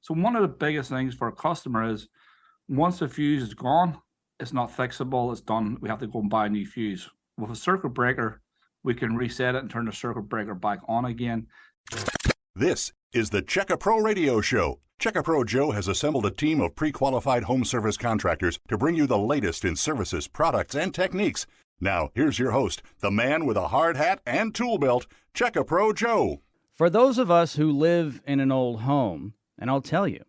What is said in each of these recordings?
So one of the biggest things for a customer is once the fuse is gone, it's not fixable, it's done. We have to go and buy a new fuse. With a circuit breaker, we can reset it and turn the circuit breaker back on again. This is the Checka Pro Radio Show. Checka Pro Joe has assembled a team of pre-qualified home service contractors to bring you the latest in services, products, and techniques. Now, here's your host, the man with a hard hat and tool belt, Checka Pro Joe. For those of us who live in an old home, and I'll tell you,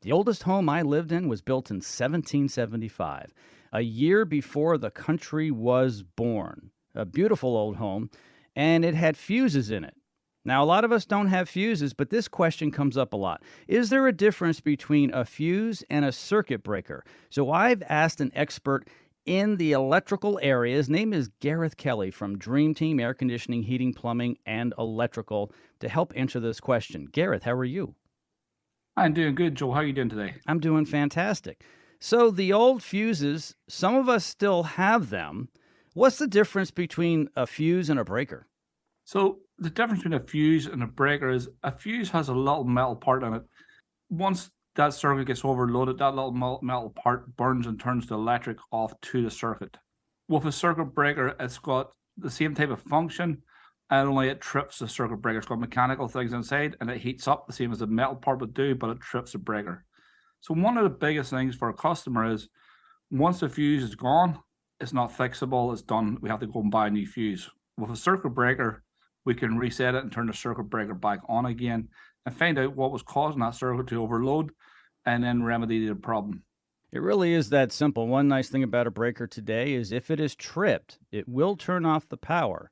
the oldest home I lived in was built in 1775, a year before the country was born. A beautiful old home, and it had fuses in it. Now, a lot of us don't have fuses, but this question comes up a lot. Is there a difference between a fuse and a circuit breaker? So I've asked an expert in the electrical area. His name is Gareth Kelly from Dream Team Air Conditioning, Heating, Plumbing, and Electrical to help answer this question. Gareth, how are you? I'm doing good, Joe. How are you doing today? I'm doing fantastic. So the old fuses, some of us still have them. What's the difference between a fuse and a breaker? So the difference between a fuse and a breaker is a fuse has a little metal part in it. Once that circuit gets overloaded, that little metal part burns and turns the electric off to the circuit. With a circuit breaker, it's got the same type of function, and only it trips the circuit breaker. It's got mechanical things inside, and it heats up the same as the metal part would do, but it trips the breaker. So one of the biggest things for a customer is once the fuse is gone, it's not fixable, it's done. We have to go and buy a new fuse. With a circuit breaker, we can reset it and turn the circuit breaker back on again and find out what was causing that circuit to overload and then remedy the problem. It really is that simple. One nice thing about a breaker today is if it is tripped, it will turn off the power,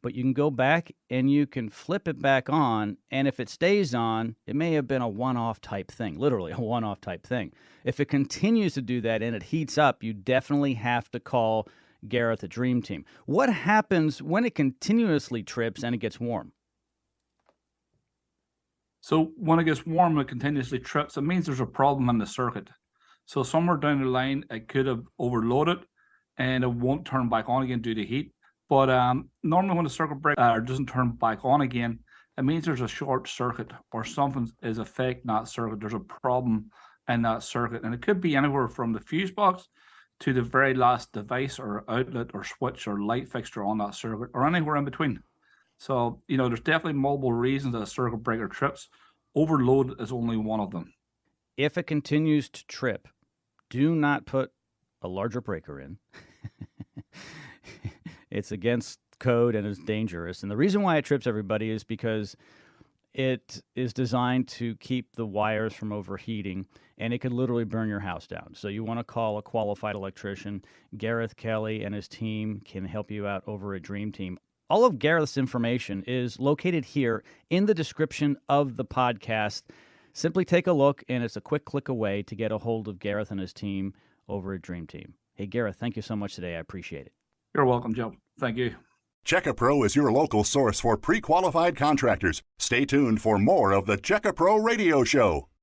but you can go back and you can flip it back on, and if it stays on, it may have been a one-off type thing, literally a one-off type thing. If it continues to do that and it heats up, you definitely have to call Gareth at Dream Team. What happens when it continuously trips and it gets warm? So when it gets warm, it continuously trips. It means there's a problem in the circuit. So somewhere down the line, it could have overloaded and it won't turn back on again due to heat. But normally when the circuit breaker doesn't turn back on again, it means there's a short circuit or something is affecting that circuit. There's a problem in that circuit. And it could be anywhere from the fuse box to the very last device or outlet or switch or light fixture on that circuit or anywhere in between. So, there's definitely multiple reasons that a circuit breaker trips. Overload is only one of them. If it continues to trip, do not put a larger breaker in. It's against code and it's dangerous. And the reason why it trips, everybody, is because it is designed to keep the wires from overheating, and it could literally burn your house down. So you want to call a qualified electrician. Gareth Kelly and his team can help you out over at Dream Team. All of Gareth's information is located here in the description of the podcast. Simply take a look, and it's a quick click away to get a hold of Gareth and his team over at Dream Team. Hey, Gareth, thank you so much today. I appreciate it. You're welcome, Joe. Thank you. Checka Pro is your local source for pre-qualified contractors. Stay tuned for more of the Checka Pro Radio Show.